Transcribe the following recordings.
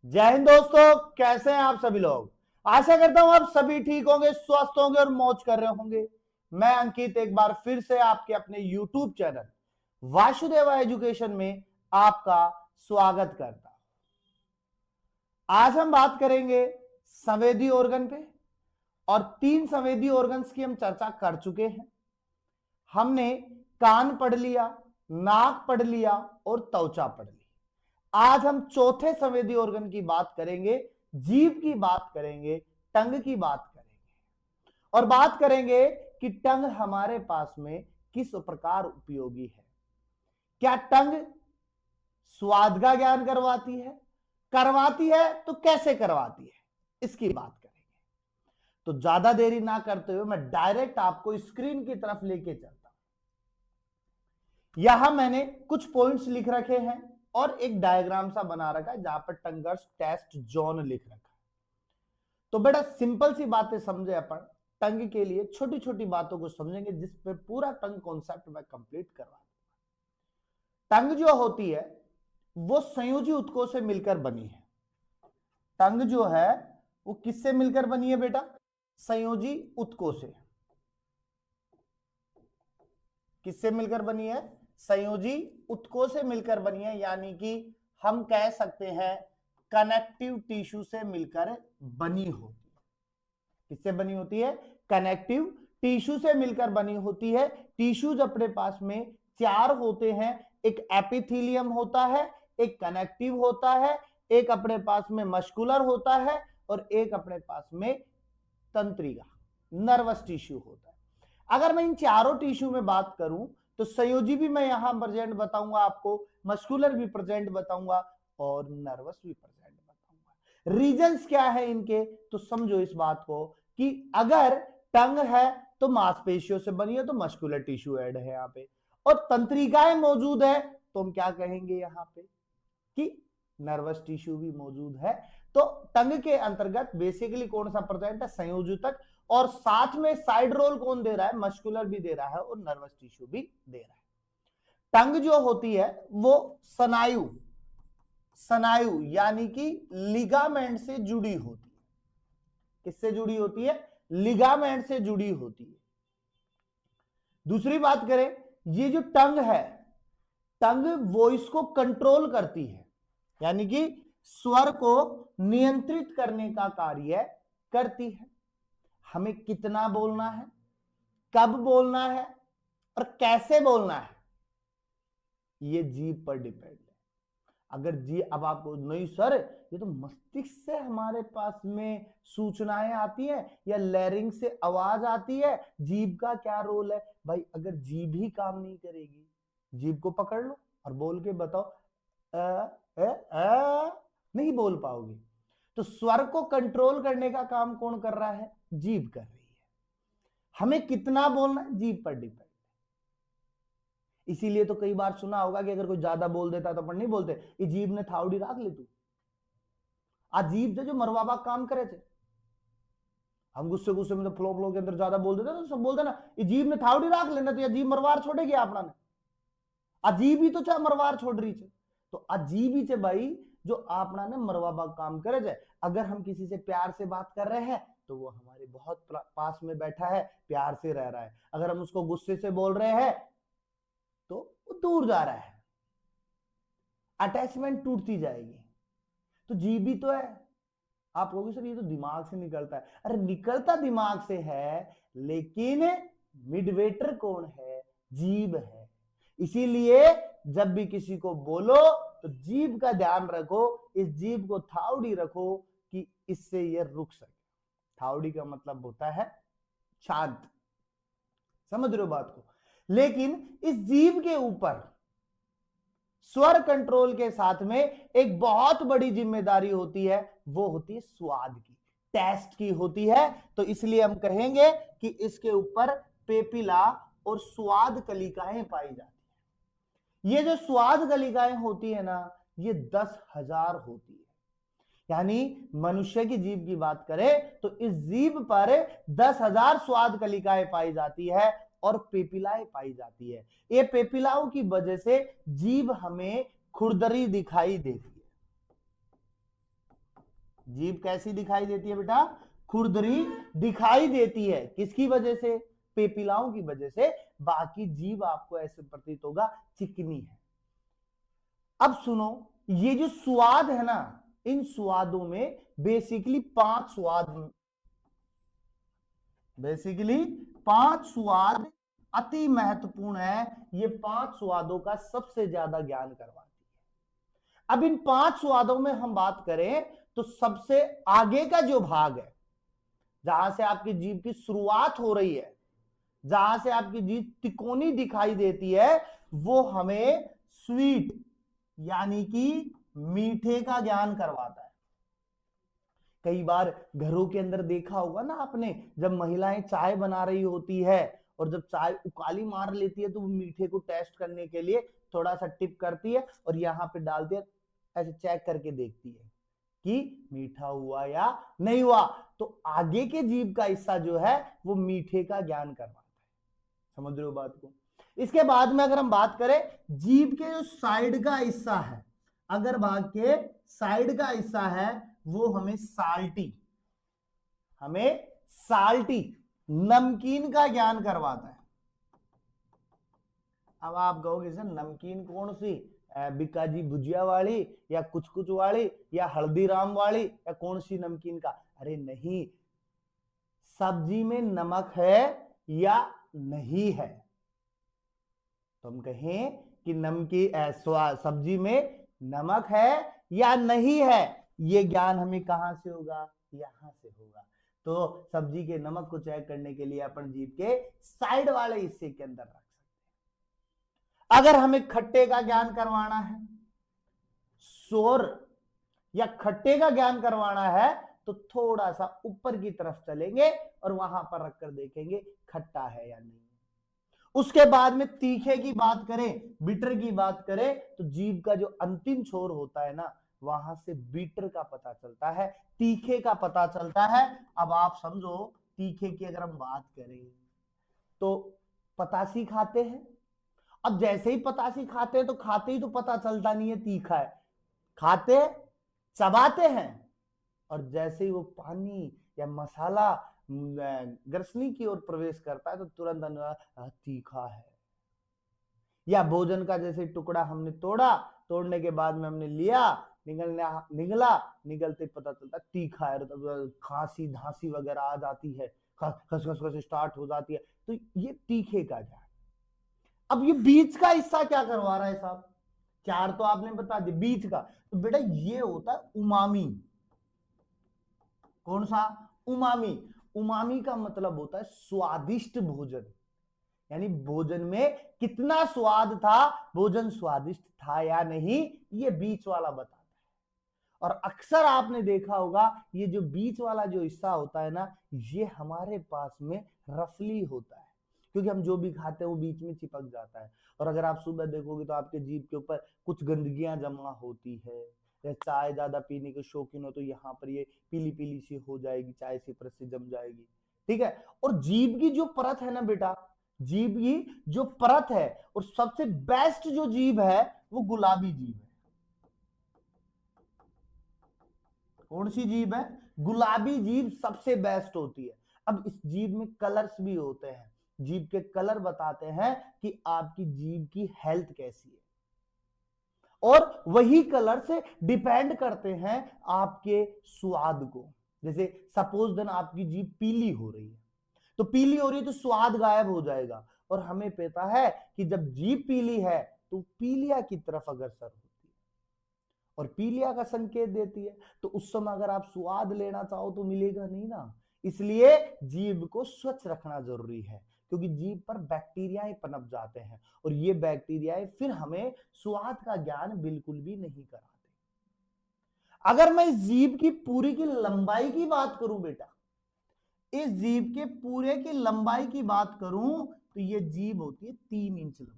जय हिंद दोस्तों, कैसे हैं आप सभी लोग। आशा करता हूं आप सभी ठीक होंगे, स्वस्थ होंगे और मौज कर रहे होंगे। मैं अंकित एक बार फिर से आपके अपने YouTube चैनल वासुदेवा एजुकेशन में आपका स्वागत करता हूं। आज हम बात करेंगे संवेदी ऑर्गन पे और 3 संवेदी ऑर्गन्स की हम चर्चा कर चुके हैं। हमने कान पढ़ लिया, नाक पढ़ लिया और त्वचा पढ़ ली। आज हम चौथे संवेदी ऑर्गन की बात करेंगे, जीभ की बात करेंगे, टंग की बात करेंगे और बात करेंगे कि टंग हमारे पास में किस प्रकार उपयोगी है। क्या टंग स्वाद का ज्ञान करवाती है तो कैसे करवाती है, इसकी बात करेंगे। तो ज्यादा देरी ना करते हुए मैं डायरेक्ट आपको स्क्रीन की तरफ लेके चलता हूं। यहां मैंने कुछ पॉइंट्स लिख रखे हैं और एक डायग्राम सा बना रखा है जहां पर टंगर्स टेस्ट जोन लिख रखा है। तो बेटा सिंपल सी बातें समझे अपन। टंग के लिए छोटी छोटी बातों को समझेंगे जिसपे पूरा टंग कॉन्सेप्ट मैं कंप्लीट करवा दूंगा। टंग जो होती है वो संयोजी उत्कों से मिलकर बनी है। टंग जो है वो किससे मिलकर बनी है बेटा? संयोजी उत्कों से। किससे मिलकर बनी है? संयोजी उत्कों से मिलकर बनी है, यानी कि हम कह सकते हैं कनेक्टिव टिश्यू से मिलकर बनी होती है। किससे बनी होती है? कनेक्टिव टिश्यू से मिलकर बनी होती है। टिश्यूज अपने पास में 4 होते हैं। एक एपिथेलियम होता है, एक कनेक्टिव होता है, एक अपने पास में मस्कुलर होता है और एक अपने पास में तंत्रिका नर्वस टिश्यू होता है। अगर मैं इन चारों टिश्यू में बात करूं तो संयोजी भी मैं यहां प्रेजेंट बताऊंगा आपको, मस्कुलर भी प्रेजेंट बताऊंगा और नर्वस भी प्रेजेंट बताऊंगा। रीजंस क्या है इनके, तो समझो इस बात को कि अगर टंग है तो मांसपेशियों से बनी है तो मस्कुलर टिश्यू ऐड है यहां पे, और तंत्रिकाएं मौजूद है तो हम क्या कहेंगे यहां पे कि नर्वस टिश्यू भी मौजूद है। तो टंग के अंतर्गत बेसिकली कौन सा प्रेजेंट है? संयोजक, और साथ में साइड रोल कौन दे रहा है? मस्कुलर भी दे रहा है और नर्वस टिश्यू भी दे रहा है। टंग जो होती है वो स्नायु यानी कि लिगामेंट से जुड़ी होती है। किससे जुड़ी होती है? लिगामेंट से जुड़ी होती है। दूसरी बात करें, ये जो टंग है, टंग वॉइस को कंट्रोल करती है, यानी कि स्वर को नियंत्रित करने का कार्य करती है। हमें कितना बोलना है, कब बोलना है और कैसे बोलना है, ये जीभ पर डिपेंड है। अगर जी अब आपको नहीं सर ये तो मस्तिष्क से हमारे पास में सूचनाएं आती है या लैरिंग से आवाज आती है, जीभ का क्या रोल है? भाई अगर जीभ ही काम नहीं करेगी, जीभ को पकड़ लो और बोल के बताओ, नहीं बोल पाओगे। तो स्वर को कंट्रोल करने का काम कौन कर रहा है? जीभ कर रही है। हमें कितना बोलना है, जीभ पर डिपेंड। इसीलिए तो कई बार सुना होगा कि अगर कोई ज्यादा बोल देता है तो अपन नहीं बोलते ये जीभ ने थावड़ी राख ले तू। आज जीभ जो मरवाबा काम करे थे, हम गुस्से गुस्से में तो फ्लो फ्लो के अंदर ज्यादा बोल देते तो सब बोलते ना ये जीभ ने थावड़ी राख लेना, तो ये जीभ मरवार छोड़ेगी अपना ने। अजीब ही तो चाहे मरवार छोड़ रही है, तो अजीब ही चे भाई जो आपना ने मरवाबा काम करे जाए। अगर हम किसी से प्यार से बात कर रहे हैं तो वो हमारे बहुत पास में बैठा है, प्यार से रह रहा है। अगर हम उसको गुस्से से बोल रहे हैं तो वो दूर जा रहा है, अटैचमेंट टूटती जाएगी। तो जीबी तो है। आप कहोगे सर ये तो दिमाग से निकलता है। अरे निकलता दिमाग से है, लेकिन मिडवेटर कौन है? जीभ है। इसीलिए जब भी किसी को बोलो तो जीभ का ध्यान रखो, इस जीभ को थावड़ी रखो कि इससे ये रुक सके। थावड़ी का मतलब होता है शांत, समझ रहे हो बात को। लेकिन इस जीभ के ऊपर स्वर कंट्रोल के साथ में एक बहुत बड़ी जिम्मेदारी होती है, वो होती है स्वाद की, टेस्ट की होती है। तो इसलिए हम कहेंगे कि इसके ऊपर पेपिला और स्वाद कलिकाएं पाई जाती है। ये जो स्वाद कलिकाएं होती है ना, ये 10,000 होती है। यानी मनुष्य की जीभ की बात करें तो इस जीभ पर 10,000 स्वाद कलिकाएं पाई जाती है और पेपिलाएं पाई जाती है। ये पेपिलाओं की वजह से जीभ हमें खुरदरी दिखाई देती है। जीभ कैसी दिखाई देती है बेटा? खुरदरी दिखाई देती है। किसकी वजह से? पेपिलाओं की वजह से। बाकी जीभ आपको ऐसे प्रतीत होगा चिकनी है। अब सुनो, ये जो स्वाद है ना, इन स्वादों में बेसिकली 5 स्वाद अति महत्वपूर्ण है। ये 5 स्वादों का सबसे ज्यादा ज्ञान करवाती है। अब इन 5 स्वादों में हम बात करें तो सबसे आगे का जो भाग है, जहां से आपकी जीभ की शुरुआत हो रही है, जहां से आपकी जीभ तिकोनी दिखाई देती है, वो हमें स्वीट यानी कि मीठे का ज्ञान करवाता है। कई बार घरों के अंदर देखा होगा ना आपने, जब महिलाएं चाय बना रही होती है और जब चाय उकाली मार लेती है तो वो मीठे को टेस्ट करने के लिए थोड़ा सा टिप करती है और यहाँ पे डालती है, ऐसे चेक करके देखती है कि मीठा हुआ या नहीं हुआ। तो आगे के जीभ का हिस्सा जो है वो मीठे का ज्ञान करवाता है। समझ रहे हो बात को? इसके बाद में अगर हम बात करें जीभ के जो साइड का हिस्सा है, अगर भाग के साइड का हिस्सा है वो हमें साल्टी नमकीन का ज्ञान करवाता है। अब आप कहोगे सर नमकीन कौन सी, बिकाजी भुजिया वाली या कुछ कुछ वाली या हल्दीराम वाली या कौन सी नमकीन का? अरे नहीं, सब्जी में नमक है या नहीं है। तो हम कहें कि नमकीन सब्जी में नमक है या नहीं है, ये ज्ञान हमें कहां से होगा? यहां से होगा। तो सब्जी के नमक को चेक करने के लिए अपन जीभ के साइड वाले हिस्से के अंदर रख सकते हैं। अगर हमें खट्टे का ज्ञान करवाना है, शोर या खट्टे का ज्ञान करवाना है, तो थोड़ा सा ऊपर की तरफ चलेंगे और वहां पर रखकर देखेंगे खट्टा है या नहीं। उसके बाद में तीखे की बात करें, बिटर की बात करें, तो जीभ का जो अंतिम छोर होता है ना, वहां से बिटर का पता चलता है, तीखे का पता चलता है। अब आप समझो, तीखे की अगर हम बात करें तो पतासी खाते हैं। अब जैसे ही पतासी खाते हैं तो खाते ही तो पता चलता नहीं है तीखा है, खाते चबाते हैं और जैसे ही वो पानी या मसाला ग्रसनी की ओर प्रवेश करता है तो तुरंत तीखा है। या भोजन का जैसे टुकड़ा हमने तोड़ने के बाद में हमने लिया, निगलते पता चलता तीखा है, तो खांसी धांसी वगैरह आ जाती है, खसखस स्टार्ट हो जाती है, तो ये तीखे का ज्ञान। अब ये बीच का हिस्सा क्या करवा रहा है साहब? 4 तो आपने बता दिया, बीच का तो बेटा ये होता है उमामी। कौन सा? उमामी। उमामी का मतलब होता है स्वादिष्ट भोजन, यानी भोजन में कितना स्वाद था, भोजन स्वादिष्ट था या नहीं, ये बीच वाला बताता है। और अक्सर आपने देखा होगा ये जो बीच वाला जो हिस्सा होता है ना, ये हमारे पास में रफली होता है, क्योंकि हम जो भी खाते हैं वो बीच में चिपक जाता है। और अगर आप सुबह देखोगे तो आपके जीभ के ऊपर कुछ गंदगियां जमा होती है, या चाय ज्यादा पीने के शौकीन हो तो यहाँ पर ये पीली पीली सी हो जाएगी, चाय सी परत से जम जाएगी, ठीक है। और जीभ की जो परत है ना बेटा, जीभ की जो परत है और सबसे बेस्ट जो जीभ है वो गुलाबी जीभ है। कौन सी जीभ है? गुलाबी जीभ सबसे बेस्ट होती है। अब इस जीभ में कलर्स भी होते हैं, जीभ के कलर बताते हैं कि आपकी जीभ की हेल्थ कैसी है, और वही कलर से डिपेंड करते हैं आपके स्वाद को। जैसे सपोज देन आपकी जीभ पीली हो रही है, तो पीली हो रही है तो स्वाद गायब हो जाएगा, और हमें पता है कि जब जीभ पीली है तो पीलिया की तरफ अग्रसर होती है और पीलिया का संकेत देती है। तो उस समय अगर आप स्वाद लेना चाहो तो मिलेगा नहीं ना, इसलिए जीभ को स्वच्छ रखना जरूरी है, क्योंकि जीभ पर बैक्टीरियाएं पनप जाते हैं और ये बैक्टीरियाएं फिर हमें स्वाद का ज्ञान बिल्कुल भी नहीं कराते। अगर मैं इस जीभ की पूरी की लंबाई की बात करूं बेटा, इस जीभ के पूरे की लंबाई की बात करूं तो ये जीभ होती है 3 इंच लंबी।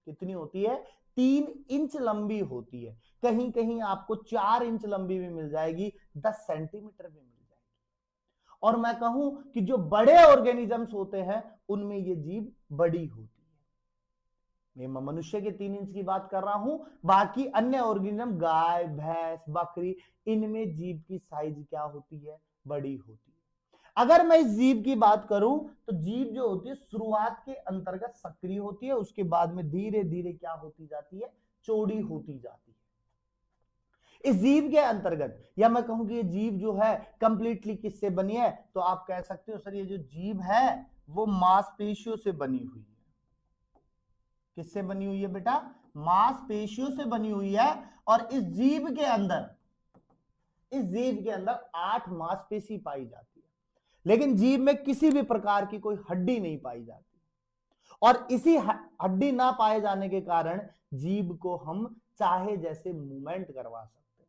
कितनी होती है? 3 इंच लंबी होती है। कहीं कहीं आपको 4 इंच लंबी भी मिल जाएगी, 10 सेंटीमीटर भी मिल जाएगी। और मैं कहूं कि जो बड़े ऑर्गेनिजम्स होते हैं उनमें ये जीभ बड़ी होती है। मैं मनुष्य के 3 इंच की बात कर रहा हूं, बाकी अन्य ऑर्गेनिज्म गाय, भैंस, बकरी, इनमें जीभ की साइज क्या होती है? बड़ी होती है। अगर मैं इस जीभ की बात करूं तो जीभ जो होती है शुरुआत के अंतर्गत सक्रिय होती है, उसके बाद में धीरे धीरे क्या होती जाती है? चौड़ी होती जाती है। इस जीभ के अंतर्गत, या मैं कहूं कि ये जीभ जो है कंप्लीटली किससे बनी है, तो आप कह सकते हो सर ये जो जीभ है वो मांसपेशियों से बनी हुई है। किससे बनी हुई है बेटा? मांसपेशियों से बनी हुई है। और इस जीभ के अंदर 8 मांसपेशी पाई जाती है, लेकिन जीभ में किसी भी प्रकार की कोई हड्डी नहीं पाई जाती। और इसी हड्डी ना पाए जाने के कारण जीभ को हम चाहे जैसे मूवमेंट करवा सकते हैं।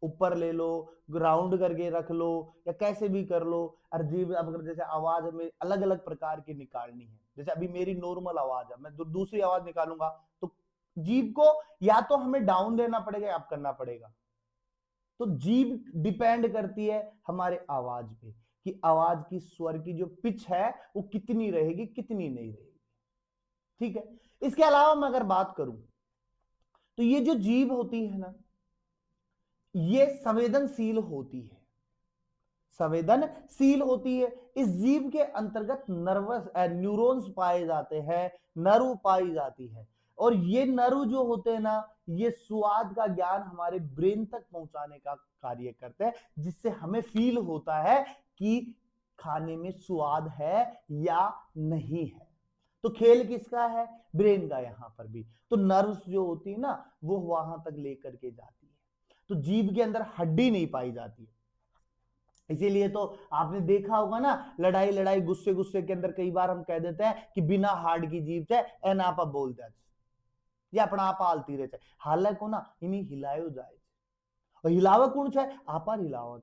ऊपर ले लो, ग्राउंड करके रख लो, या कैसे भी कर लो। और जीभ अगर जैसे आवाज हमें अलग अलग प्रकार की निकालनी है, जैसे अभी मेरी नॉर्मल आवाज है, मैं दूसरी आवाज निकालूंगा तो जीभ को या तो हमें डाउन देना पड़ेगा या अप करना पड़ेगा। तो जीभ डिपेंड करती है हमारे आवाज पे कि आवाज की स्वर की जो पिच है वो कितनी रहेगी, कितनी नहीं रहेगी। ठीक है। इसके अलावा मैं अगर बात करूं तो ये जो जीभ होती है ना, ये संवेदनशील होती है। संवेदनशील होती है। इस जीभ के अंतर्गत नर्वस न्यूरॉन्स पाए जाते हैं, नर्व पाई जाती है। और ये नर्व जो होते हैं ना, ये स्वाद का ज्ञान हमारे ब्रेन तक पहुंचाने का कार्य करते हैं, जिससे हमें फील होता है कि खाने में स्वाद है या नहीं है। तो खेल किसका है? ब्रेन का। यहां पर भी तो नर्व्स जो होती है ना, वो वहां तक लेकर के जाती है। तो जीभ के अंदर हड्डी नहीं पाई जाती है। इसीलिए तो आपने देखा होगा ना, लड़ाई लड़ाई गुस्से गुस्से के अंदर कई बार हम कह देते हैं कि बिना हाड की जीभ से एन आप बोल दे, या अपना आप हालती रहे। हालांकि ना इन्हीं हिलायो जाए और हिलावे कौन है? आपा हिलावा।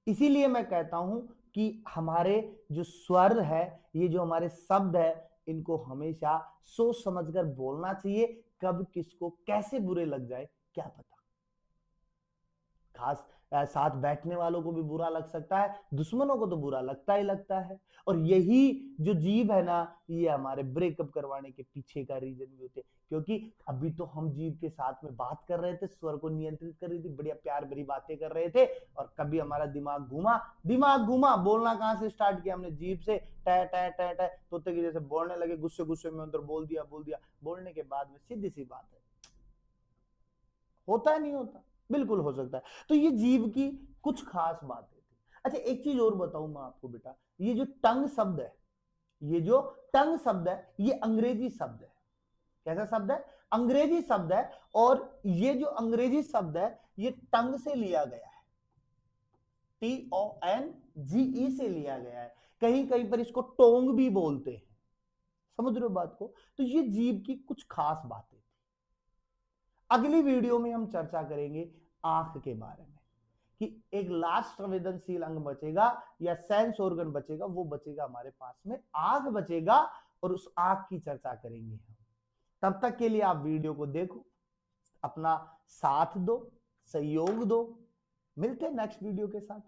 इसीलिए मैं कहता हूं कि हमारे जो स्वर है, ये जो हमारे शब्द है, इनको हमेशा सोच समझकर बोलना चाहिए। कब किसको कैसे बुरे लग जाए क्या पता। खास साथ बैठने वालों को भी बुरा लग सकता है, दुश्मनों को तो बुरा लगता ही लगता है। और यही जो जीभ है ना, ये हमारे ब्रेकअप करवाने के पीछे का रीजन भी होते हैं। क्योंकि अभी तो हम जीभ के साथ में बात कर रहे थे, स्वर को नियंत्रित कर रही थी, बढ़िया प्यार भरी बातें कर रहे थे, और कभी हमारा दिमाग घूमा, बोलना कहां से स्टार्ट किया हमने? जीभ से। टै टै टै टै तोते की जैसे बोलने लगे, गुस्से गुस्से में अंदर बोल दिया। बोलने के बाद में सीधी सी बात है, होता है नहीं होता? बिल्कुल हो सकता है। तो ये जीभ की कुछ खास बातें थी। अच्छा, एक चीज और बताऊं मैं आपको बेटा, ये जो टंग शब्द है, ये अंग्रेजी शब्द है। कैसा शब्द है? अंग्रेजी शब्द है। और ये जो अंग्रेजी शब्द है, ये टंग से लिया गया है, TONGE से लिया गया है। कहीं कहीं पर इसको टोंग भी बोलते हैं। समझ रहे हो बात को? तो ये जीभ की कुछ खास बातें। अगली वीडियो में हम चर्चा करेंगे आंख के बारे में, कि एक लास्ट संवेदनशील अंग बचेगा या सेंस ऑर्गन बचेगा, वो बचेगा हमारे पास में आंख बचेगा, और उस आंख की चर्चा करेंगे हम। तब तक के लिए आप वीडियो को देखो, अपना साथ दो, सहयोग दो। मिलते हैं नेक्स्ट वीडियो के साथ।